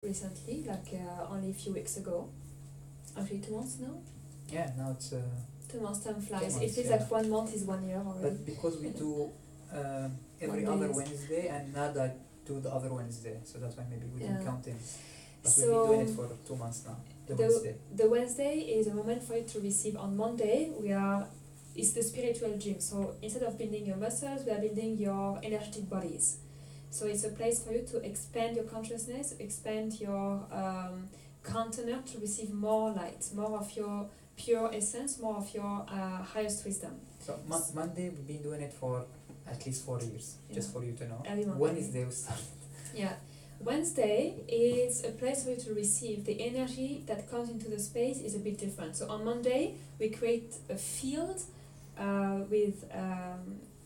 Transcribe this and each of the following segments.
recently, like only a few weeks ago. Actually 2 months now. Yeah, now it's 2 months, time 2 flies. months, It feels yeah. like 1 month is 1 year already. But because we do every other Mondays. Wednesday, and now I do the other Wednesday, so that's why maybe we didn't Yeah. count in. But So we've been doing it for 2 months now. the Wednesday is a moment for you to receive. On Monday, it's the spiritual gym. So instead of building your muscles, we are building your energetic bodies. So it's a place for you to expand your consciousness, expand your container to receive more light, more of your pure essence, more of your highest wisdom. So Monday, we've been doing it for at least 4 years, just for you to know. Every Monday. Wednesday we start. Yeah. Wednesday is a place for you to receive. The energy that comes into the space is a bit different. So on Monday, we create a field with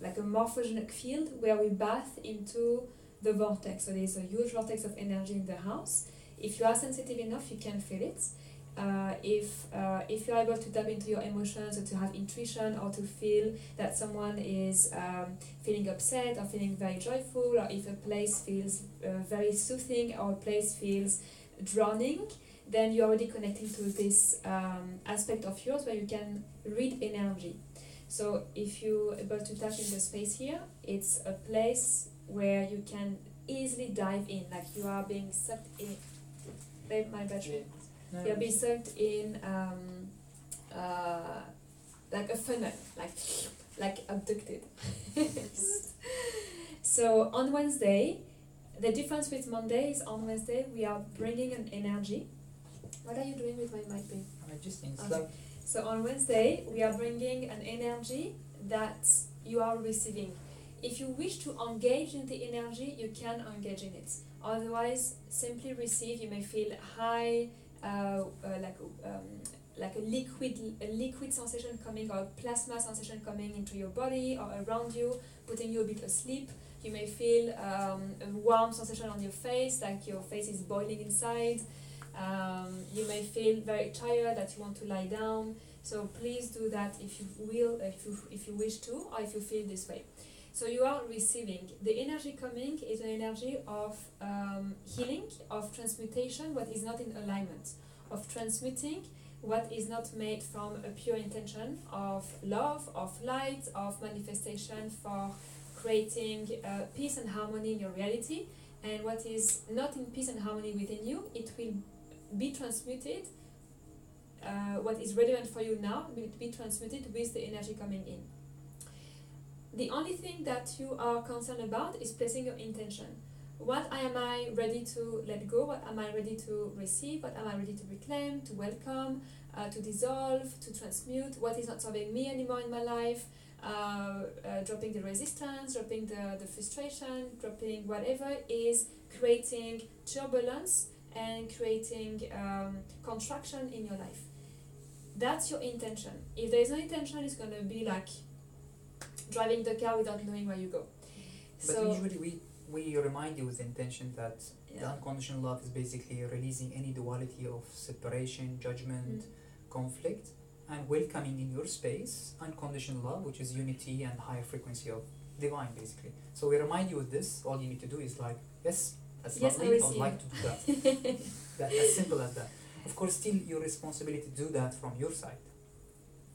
like a morphogenic field where we bath into the vortex. So there's a huge vortex of energy in the house. If you are sensitive enough, you can feel it. If you're able to tap into your emotions, or to have intuition, or to feel that someone is feeling upset or feeling very joyful, or if a place feels very soothing or a place feels drowning, then you're already connecting to this aspect of yours where you can read energy. So if you're able to tap in the space here, it's a place where you can easily dive in, like you are being sucked in. Babe, my battery. You'll be sucked in like a funnel, like abducted. So on Wednesday, the difference with Monday is on Wednesday we are bringing an energy. What are you doing with my mic, babe? I'm adjusting. It's Okay. like So on Wednesday we are bringing an energy that you are receiving. If you wish to engage in the energy, you can engage in it. Otherwise, simply receive. You may feel high. Like a liquid sensation coming, or a plasma sensation coming into your body or around you, putting you a bit asleep. You may feel a warm sensation on your face, like your face is boiling inside. You may feel very tired, that you want to lie down. So please do that if you will, if you wish to, or if you feel this way. So you are receiving. The energy coming is an energy of healing, of transmutation, what is not in alignment, of transmuting what is not made from a pure intention of love, of light, of manifestation for creating peace and harmony in your reality. And what is not in peace and harmony within you, it will be transmuted. What is relevant for you now will be transmuted with the energy coming in. The only thing that you are concerned about is placing your intention. What am I ready to let go? What am I ready to receive? What am I ready to reclaim, to welcome, to dissolve, to transmute? What is not serving me anymore in my life? Dropping the resistance, dropping the frustration, dropping whatever is creating turbulence and creating contraction in your life. That's your intention. If there is no intention, it's going to be like driving the car without knowing where you go. But usually we remind you with the intention that the unconditional love is basically releasing any duality of separation, judgment, conflict, and welcoming in your space unconditional love, which is unity and higher frequency of divine, basically. So we remind you with this. All you need to do is like, yes, that's lovely, I would like to do that. That's as simple as that. Of course, still your responsibility to do that from your side.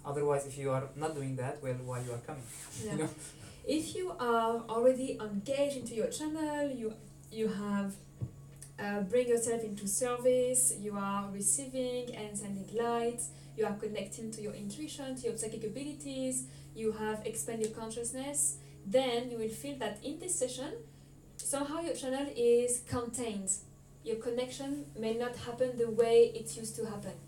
Otherwise, if you are not doing that, well, why you are coming? Yeah. You know? If you are already engaged into your channel, you have bring yourself into service, you are receiving and sending light, you are connecting to your intuition, to your psychic abilities, you have expanded your consciousness, then you will feel that in this session, somehow your channel is contained. Your connection may not happen the way it used to happen.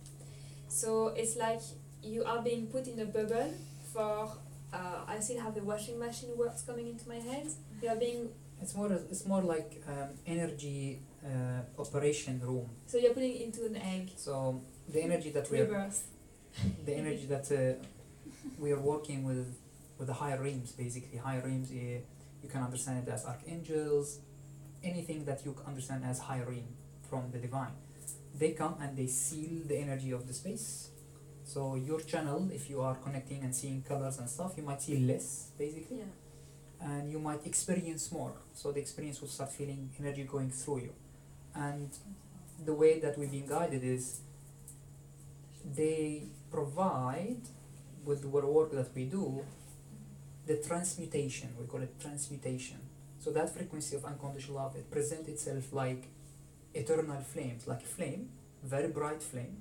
So it's like you are being put in a bubble for, I still have the washing machine words coming into my head. You are being... It's more like energy operation room. So you're putting it into an egg. So the energy that we are working with the higher realms, basically. Higher realms, you can understand it as archangels, anything that you understand as higher realm from the divine. They come and they seal the energy of the space. So your channel, if you are connecting and seeing colors and stuff, you might see less, basically. Yeah. And you might experience more. So the experience will start feeling energy going through you. And the way that we've been guided is they provide, with the work that we do, the transmutation. We call it transmutation. So that frequency of unconditional love, it presents itself like eternal flames, like a flame, very bright flame,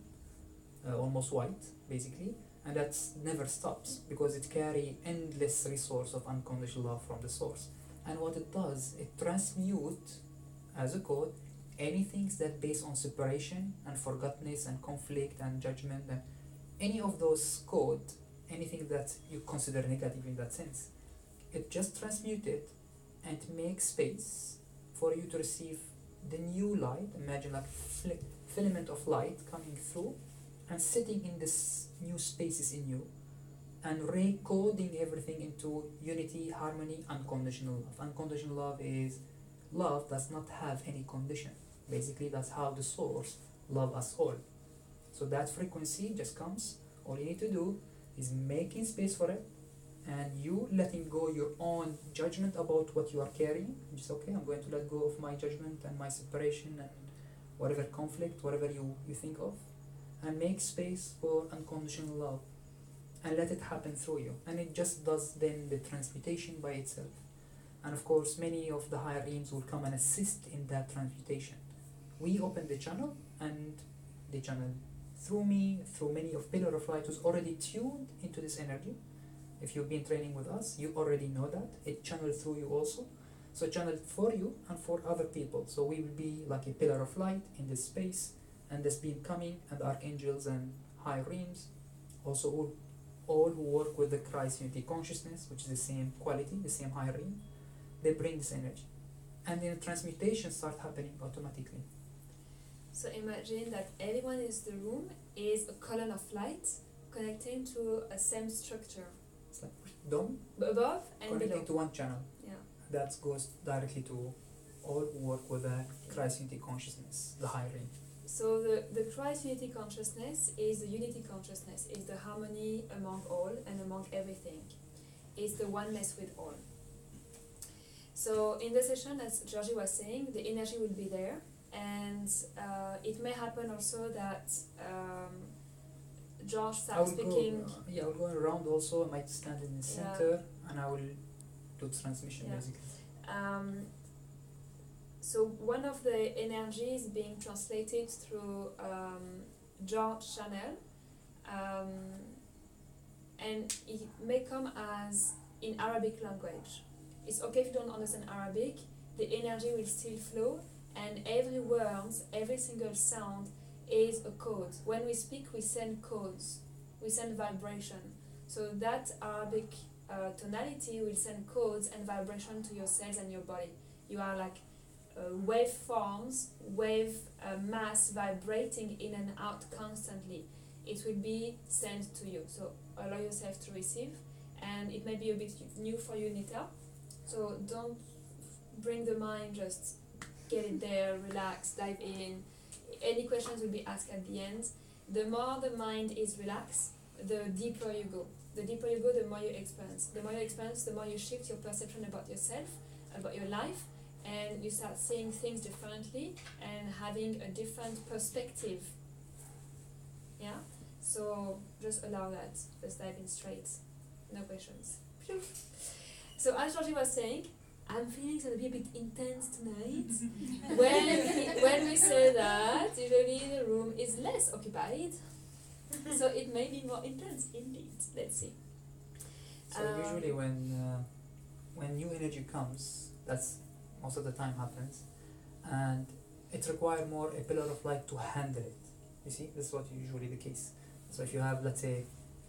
almost white, basically, and that never stops because it carries endless resource of unconditional love from the source. And what it does, it transmutes as a code anything that based on separation and forgottenness and conflict and judgment and any of those code, anything that you consider negative in that sense, it just transmutes it and makes space for you to receive the new light. Imagine like filament of light coming through and sitting in this new spaces in you and recoding everything into unity, harmony, unconditional love. Unconditional love is love does not have any condition. Basically, that's how the source love us all. So that frequency just comes. All you need to do is making space for it and you letting go your own judgment about what you are carrying. Just okay, I'm going to let go of my judgment and my separation and whatever conflict, whatever you think of, and make space for unconditional love and let it happen through you. And it just does then the transmutation by itself. And of course, many of the higher realms will come and assist in that transmutation. We open the channel and the channel through me, through many of Pillar of Light who's already tuned into this energy. If you've been training with us, you already know that. It channeled through you also. So channeled for you and for other people. So we will be like a pillar of light in this space, and this beam coming, and archangels and high realms. Also all who work with the Christ Unity Consciousness, which is the same quality, the same high realm, they bring this energy. And then transmutation starts happening automatically. So imagine that everyone in the room is a column of light connecting to a same structure. It's like dome above and connecting below. to one channel. Yeah. That goes directly to all who work with the Christ Unity Consciousness, the high realm. So the Christ Unity Consciousness is the unity consciousness, is the harmony among all and among everything. It's the oneness with all. So in the session, as Georgie was saying, the energy will be there, and it may happen also that George starts speaking. I will go around also. I might stand in the center and I will do transmission basically. So one of the energies being translated through George channel, and it may come as in Arabic language. It's okay if you don't understand Arabic, the energy will still flow, and every word, every single sound is a code. When we speak, we send codes, we send vibration. So that Arabic tonality will send codes and vibration to your cells and your body. You are like waveforms, mass vibrating in and out constantly. It will be sent to you. So allow yourself to receive, and it may be a bit new for you, Nita. So don't bring the mind, just get it there, relax, dive in. Any questions will be asked at the end. The more the mind is relaxed, the deeper you go. The deeper you go, the more you experience. The more you experience, the more you shift your perception about yourself, about your life, and you start seeing things differently and having a different perspective. Yeah? So just allow that. Just dive in straight. No questions. So as Georgie was saying, I'm feeling it's going to be a bit intense tonight. when we say that, usually the room is less occupied. So it may be more intense indeed. Let's see. So usually when new energy comes, that's most of the time happens, and it requires more a pillar of light to handle it. You see, this is what usually the case. So if you have, let's say,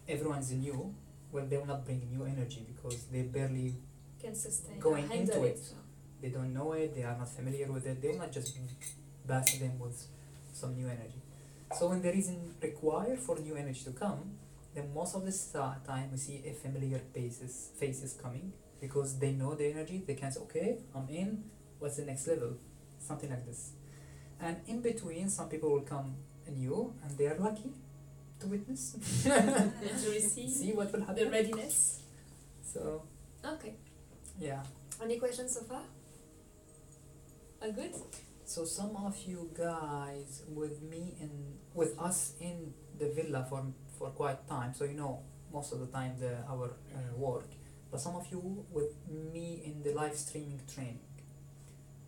everyone's new, well, they will not bring new energy because they barely can sustain going into it. So. They don't know it, they are not familiar with it, they will not just bath them with some new energy. So when there isn't required for new energy to come, then most of the time we see a familiar faces coming because they know the energy, they can say, okay, I'm in, what's the next level? Something like this. And in between, some people will come new and they are lucky to witness. And to receive. See what will happen. The readiness. So. Okay. Yeah. Any questions so far? All good? So some of you guys with us in the villa for quite time, so you know most of the time our work. But some of you with me in the live streaming training,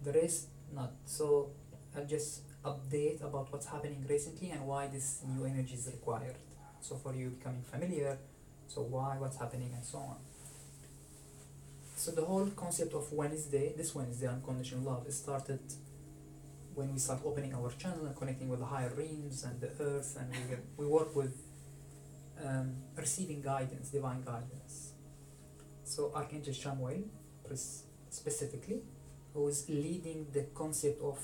the rest not. So I'll just update about what's happening recently and why this new energy is required. So for you becoming familiar, so why, what's happening, and so on. So the whole concept of this Wednesday, Unconditional Love, is started when we start opening our channel and connecting with the higher realms and the earth, and we work with receiving guidance, divine guidance. So Archangel Samuel, specifically, who is leading the concept of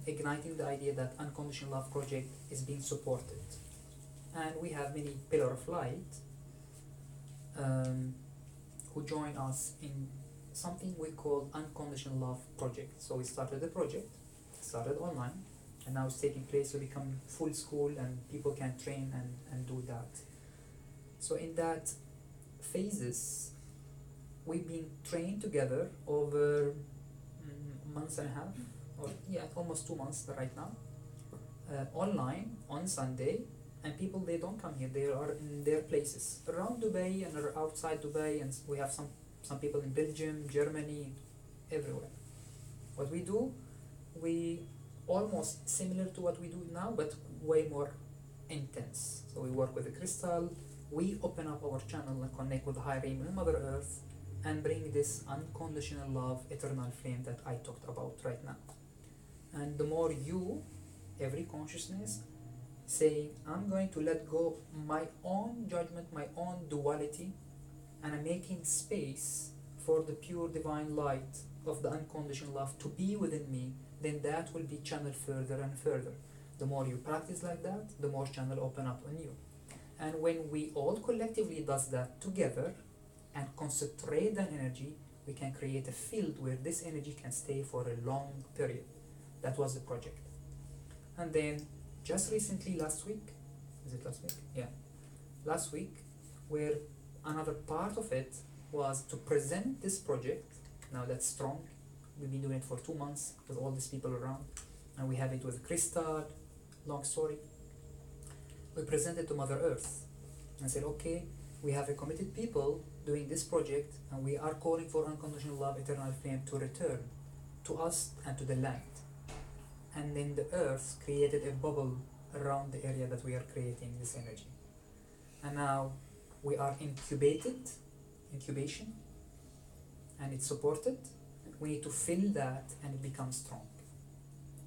igniting the idea that Unconditional Love project is being supported. And we have many Pillar of Light who join us in something we call Unconditional Love project. So we started the project, started online, and now it's taking place to become full school, and people can train and do that. So in that phases, we've been trained together over months and a half, or almost 2 months right now, online on Sunday, and people, they don't come here, they are in their places around Dubai and outside Dubai, and we have some people in Belgium, Germany, everywhere. What we do, we almost similar to what we do now, but way more intense. So we work with the crystal, we open up our channel and connect with the high realm and Mother Earth, and bring this unconditional love, eternal flame that I talked about right now. And the more you, every consciousness, saying, I'm going to let go my own judgment, my own duality, and I'm making space for the pure divine light of the unconditional love to be within me, then that will be channeled further and further. The more you practice like that, the more channel open up on you. And when we all collectively does that together and concentrate that energy, we can create a field where this energy can stay for a long period. That was the project. And then just recently, last week, is it last week? Yeah. Last week, where another part of it was to present this project. Now that's strong. We've been doing it for 2 months with all these people around, and we have it with crystal. Long story. We presented to Mother Earth and said, okay, we have a committed people doing this project, and we are calling for unconditional love, eternal flame to return to us and to the land. And then the earth created a bubble around the area that we are creating this energy. And now we are incubation, and it's supported. We need to fill that and it becomes strong.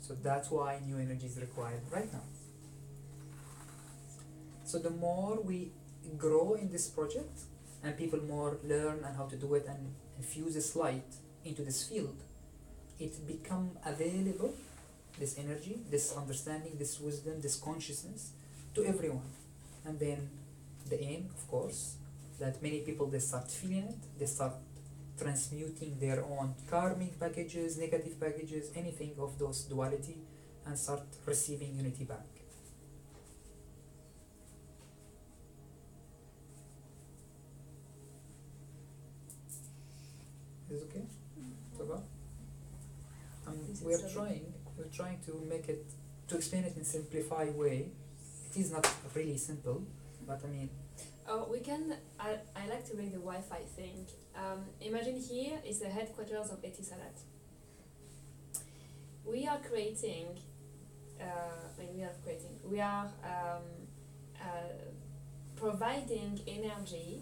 So that's why new energy is required right now. So the more we grow in this project and people more learn and how to do it and infuse this light into this field, it become available, this energy, this understanding, this wisdom, this consciousness to everyone. And then the aim, of course, that many people, they start feeling it, they start transmuting their own karmic packages, negative packages, anything of those duality, and start receiving unity back. Is it okay? So we're trying to make it, to explain it in simplified way. It is not really simple, but I mean. Oh, we can. I like to make the Wi-Fi thing. Imagine here is the headquarters of Etisalat. We are creating. We are providing energy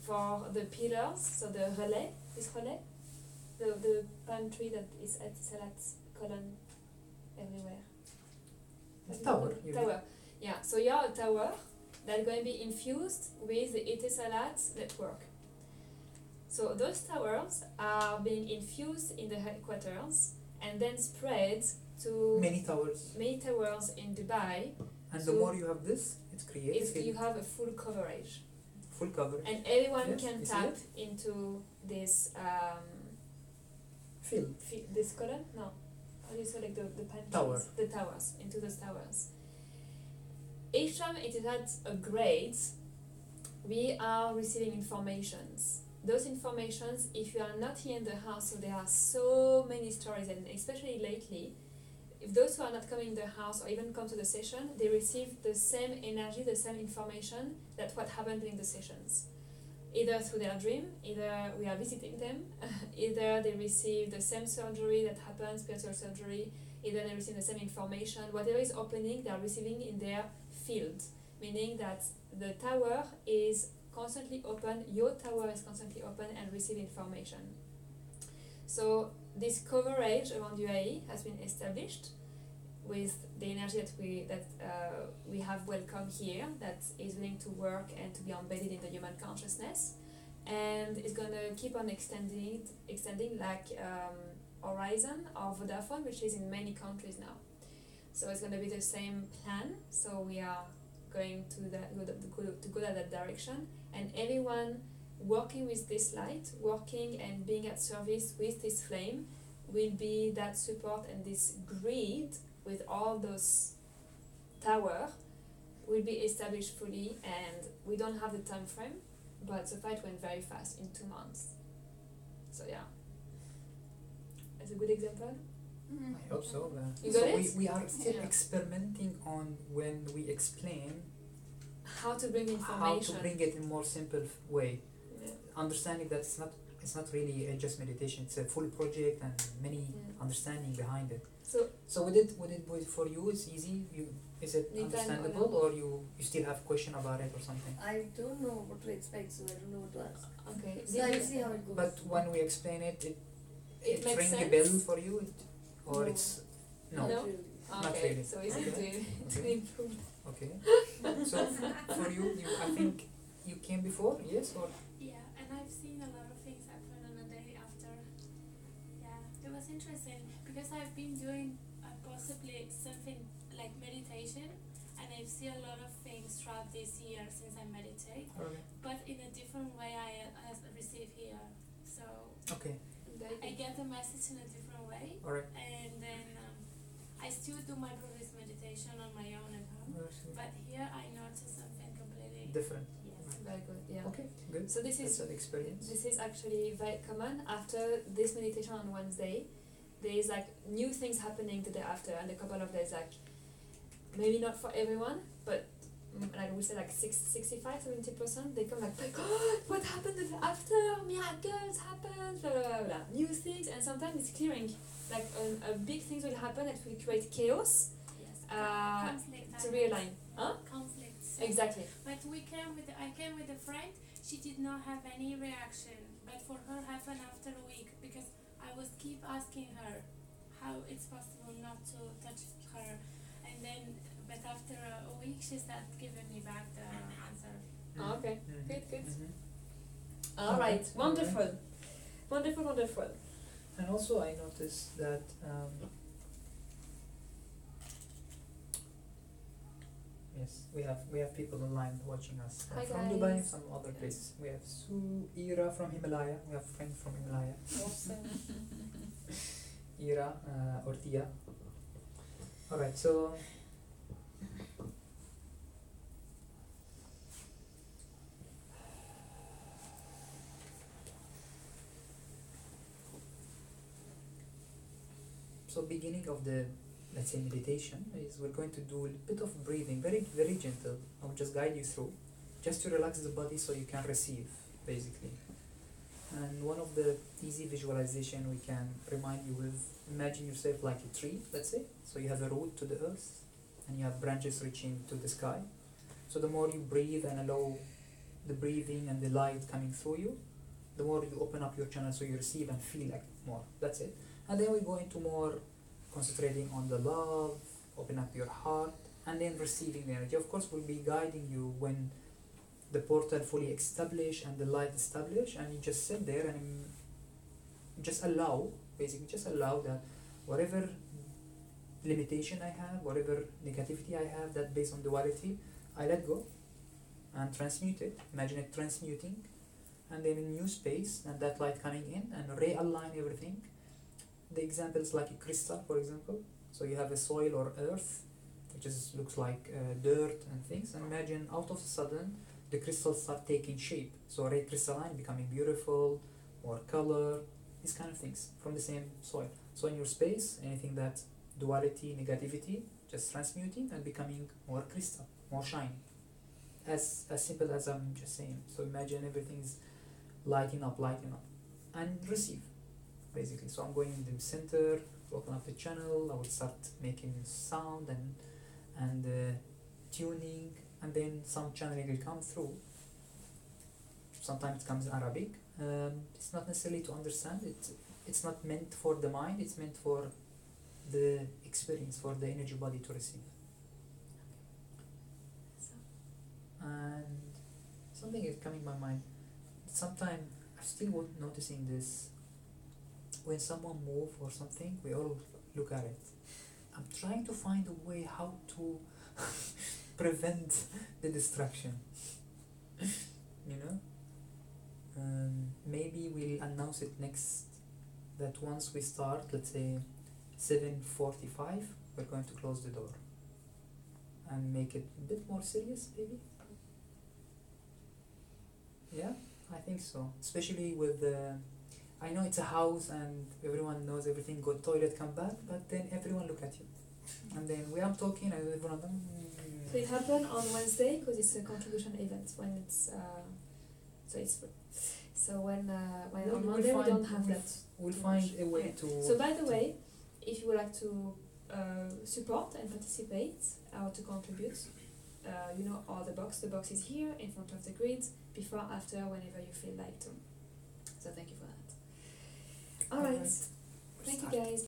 for the pillars. So the relay, the pantry that is Etisalat's column everywhere. The tower. Tower. Yeah. So you are a tower that's going to be infused with the Etisalat network. So those towers are being infused in the headquarters and then spread to many towers in Dubai. And so the more you have this, it creates. You have a full coverage. Full coverage. And everyone can tap into this field. This column? No. How do you say, like the pantries? Tower. The towers, into those towers. Each time it is at a grade, we are receiving informations those informations, if you are not here in the house, so there are so many stories, and especially lately, if those who are not coming in the house or even come to the session, they receive the same energy, the same information that what happened during the sessions. Either through their dream, either we are visiting them, either they receive the same surgery that happened, spiritual surgery, either they receive the same information, whatever is opening, they are receiving in their field. Meaning that the tower is constantly open, your tower is constantly open and receive information. So this coverage around UAE has been established with the energy that we have welcomed here, that is willing to work and to be embedded in the human consciousness, and it's gonna keep on extending like Horizon or Vodafone, which is in many countries now. So it's gonna be the same plan. So we are going to go that direction, and everyone working with this light, working and being at service with this flame, will be that support, and this grid with all those tower will be established fully. And we don't have the time frame, but the fight went very fast in 2 months. So yeah, it's a good example. I hope so. You So got it? we are still Yeah. experimenting on when we explain How to bring how information. to bring it in more simple way. Yeah. Understanding that it's not really just meditation. It's a full project and many Yeah. understanding behind it. So So with it for you, it's easy. Is it Anytime, understandable, or you still have question about it or something? I don't know what to expect, so I don't know what to ask. okay, So I'll see how it goes. But when we explain it, it it makes rings a sense. bell for you, or No. it's no. No? Not really. Not Okay, really. so it's Okay. to improve. Okay. So for you, I think you came before, yes, or Yeah, and I've seen a lot of things happen on the day after. Yeah, it was interesting because I've been doing possibly something like meditation, and I've seen a lot of things throughout this year since I meditate, okay. but in a different way I receive here. So Okay. I get the message in a different way, All right. and then I still do my previous meditation on my own at home, but here I notice something completely Different. Yes. Very good, yeah. Okay. Good. So this That's is an experience. actually very common. After this meditation on Wednesday, there is like new things happening the day after, and a couple of days, like maybe not for everyone, but like we say like 65-70%, they come like, my God, what happened the day after? Miracles happened, blah, blah, blah, blah. New things, and sometimes it's clearing. Like a big things will happen that will create chaos Yes. to Conflict. I know. realign. Huh? Conflicts. Exactly. But I came with a friend. She did not have any reaction, but for her happened after a week because I was keep asking her how it's possible not to touch her, and then but after a week she started giving me back the answer. Oh, okay. Mhm. Good, good. Mhm. All right. Wonderful. Wonderful, wonderful. And also, I noticed that yes, we have people online watching us Hi, from Dubai and guys. some other places. We have Ira from Himalaya. We have friends from Himalaya. Awesome. Ira, Ortia. All right, so. So beginning of the, let's say, meditation is we're going to do a bit of breathing, very very gentle. I'll just guide you through, just to relax the body so you can receive, basically. And one of the easy visualization we can remind you with, imagine yourself like a tree, let's say. So you have a root to the earth, and you have branches reaching to the sky. So the more you breathe and allow the breathing and the light coming through you, the more you open up your channel so you receive and feel like more. That's it. And then we go into more concentrating on the love, open up your heart, and then receiving the energy. Of course, we'll be guiding you when the portal fully established and the light established, and you just sit there and just allow, basically just allow that whatever limitation I have, whatever negativity I have that based on duality, I let go and transmute it. Imagine it transmuting, and then a new space and that light coming in and realign everything. The example is like a crystal, for example. So you have a soil or earth, which looks like dirt and things. And imagine out of a sudden the crystals start taking shape. So red crystalline becoming beautiful, more color, these kind of things from the same soil. So in your space, anything that duality, negativity, just transmuting and becoming more crystal, more shine. As simple as I'm just saying. So imagine everything's lighting up, and receive, basically. So I'm going in the center, open up the channel, I will start making sound and tuning, and then some channeling will come through. Sometimes it comes in Arabic. It's not necessarily to understand it. It's not meant for the mind. It's meant for the experience, for the energy body to receive. And something is coming to my mind. Sometimes I'm still noticing this. When someone moves or something, we all look at it. I'm trying to find a way how to prevent the distraction. You know? Maybe we'll announce it next, that once we start, let's say 7:45, we're going to close the door and make it a bit more serious, maybe. Yeah, I think so. Especially with I know it's a house and everyone knows everything. Go toilet, come back, but then everyone look at you, and then we are talking and everyone. So it happened on Wednesday because it's a contribution event. When it's so it's free. So when on Monday we don't have that. We'll find a way to. So by the way, if you would like to support and participate or to contribute, you know, all the box is here in front of the grid, before, after, whenever you feel like to. So thank you for that. Alright. Thank you guys.